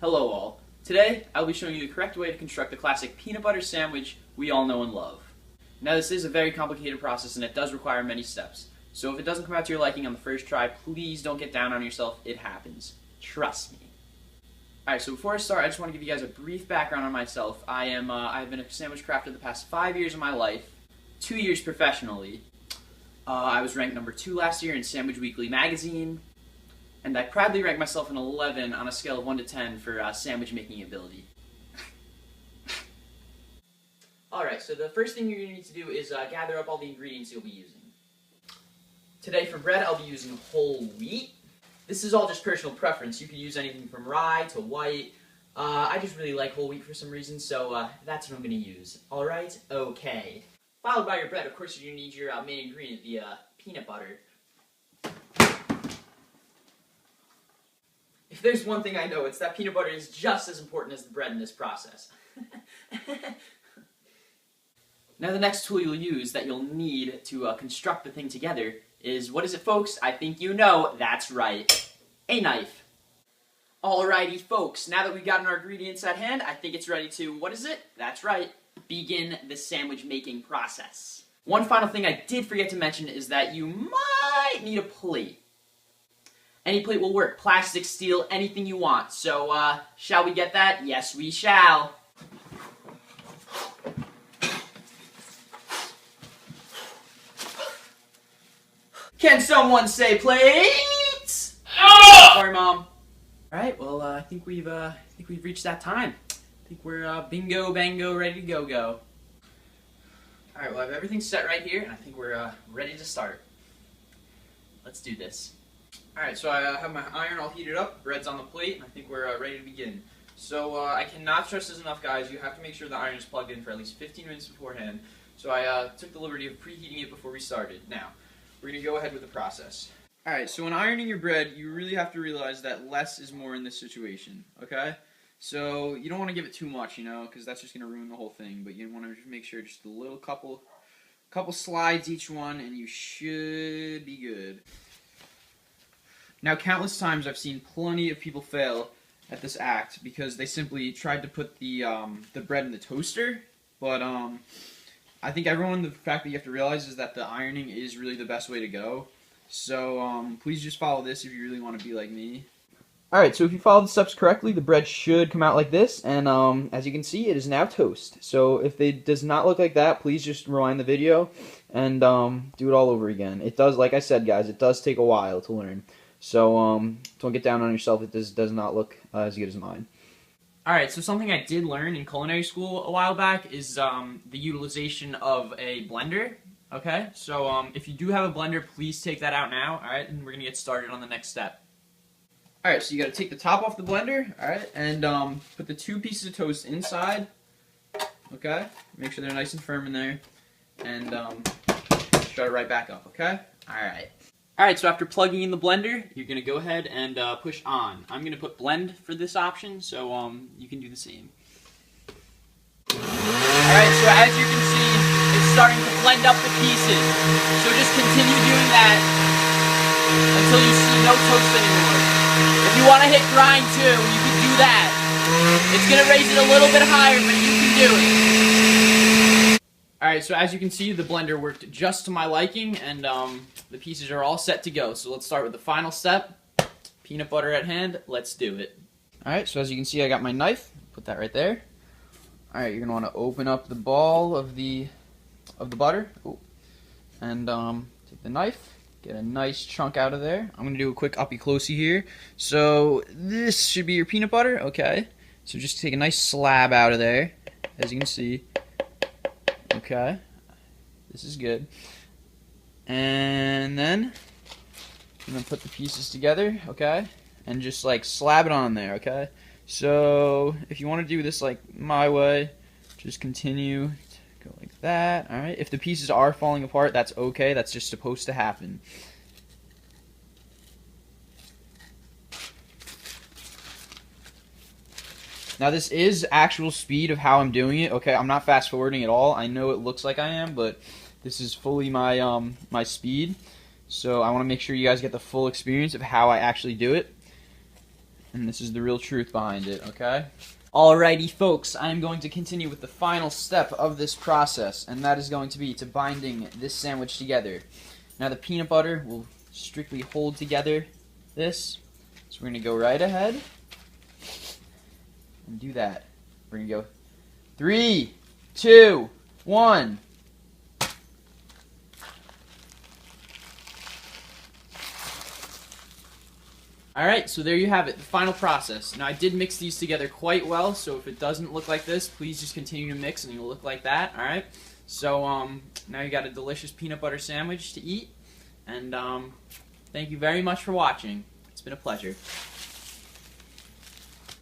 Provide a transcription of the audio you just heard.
Hello all. Today, I'll be showing you the correct way to construct the classic peanut butter sandwich we all know and love. Now this is a very complicated process and it does require many steps. So if it doesn't come out to your liking on the first try, please don't get down on yourself. It happens. Trust me. Alright, so before I start, I just want to give you guys a brief background on myself. I've been a sandwich crafter the past 5 years of my life, 2 years professionally. I was ranked number 2 last year in Sandwich Weekly magazine. And I proudly rank myself an 11 on a scale of 1 to 10 for sandwich making ability. Alright, so the first thing you're going to need to do is gather up all the ingredients you'll be using. Today for bread, I'll be using whole wheat. This is all just personal preference. You could use anything from rye to white. I just really like whole wheat for some reason, so that's what I'm going to use. Alright? Okay. Followed by your bread, of course, you're going to need your main ingredient, the peanut butter. If there's one thing I know, it's that peanut butter is just as important as the bread in this process. Now the next tool you'll use that you'll need to construct the thing together is, what is it folks? I think you know, that's right, a knife. Alrighty folks, now that we've gotten our ingredients at hand, I think it's ready to, what is it? That's right, begin the sandwich making process. One final thing I did forget to mention is that you might need a plate. Any plate will work. Plastic, steel, anything you want. So, shall we get that? Yes, we shall. Can someone say plates? Oh! Sorry, Mom. Alright, well, I think we've reached that time. I think we're, bingo, bango, ready to go. Alright, well, I have everything set right here, and I think we're, ready to start. Let's do this. Alright, so I have my iron all heated up, bread's on the plate, and I think we're ready to begin. So I cannot stress this enough, guys. You have to make sure the iron is plugged in for at least 15 minutes beforehand. So I took the liberty of preheating it before we started. Now, we're going to go ahead with the process. Alright, so when ironing your bread, you really have to realize that less is more in this situation, okay? So you don't want to give it too much, you know, because that's just going to ruin the whole thing. But you want to just make sure just a little couple slides each one, and you should be good. Now, countless times I've seen plenty of people fail at this act because they simply tried to put the bread in the toaster, but I think the fact that you have to realize is that the ironing is really the best way to go. So please just follow this if you really want to be like me. Alright, so if you follow the steps correctly, the bread should come out like this, and as you can see, it is now toast. So if it does not look like that, please just rewind the video and do it all over again. It does, like I said, guys, it does take a while to learn. So, don't get down on yourself. It does not look as good as mine. Alright, so something I did learn in culinary school a while back is the utilization of a blender. Okay, so if you do have a blender, please take that out now. Alright, and we're going to get started on the next step. Alright, so you got to take the top off the blender, alright, and put the 2 pieces of toast inside. Okay, make sure they're nice and firm in there, and shut it right back up, okay? Alright. Alright, so after plugging in the blender, you're going to go ahead and push on. I'm going to put blend for this option, so you can do the same. Alright, so as you can see, it's starting to blend up the pieces. So just continue doing that until you see no toast anymore. If you want to hit grind too, you can do that. It's going to raise it a little bit higher, but you can do it. Alright, so as you can see, the blender worked just to my liking, and the pieces are all set to go. So let's start with the final step. Peanut butter at hand. Let's do it. Alright, so as you can see, I got my knife. Put that right there. Alright, you're going to want to open up the ball of the butter. Ooh. And take the knife. Get a nice chunk out of there. I'm going to do a quick uppy-closey here. So this should be your peanut butter. Okay. So just take a nice slab out of there, as you can see. Okay, this is good. And then I'm going to put the pieces together, okay, and just like slab it on there, okay. So if you want to do this like my way, just continue to go like that, alright. If the pieces are falling apart, that's okay, that's just supposed to happen. Now this is actual speed of how I'm doing it. Okay, I'm not fast forwarding at all. I know it looks like I am, but this is fully my my speed. So I want to make sure you guys get the full experience of how I actually do it. and this is the real truth behind it, okay? Alrighty, folks, I'm going to continue with the final step of this process, and that is going to be to binding this sandwich together. Now, the peanut butter will strictly hold together this, so we're going to go right ahead and do that. We're going to go 3, 2, 1. Alright, so there you have it, the final process. Now I did mix these together quite well, so if it doesn't look like this, please just continue to mix and it'll look like that, alright? So now you got a delicious peanut butter sandwich to eat, and thank you very much for watching. It's been a pleasure.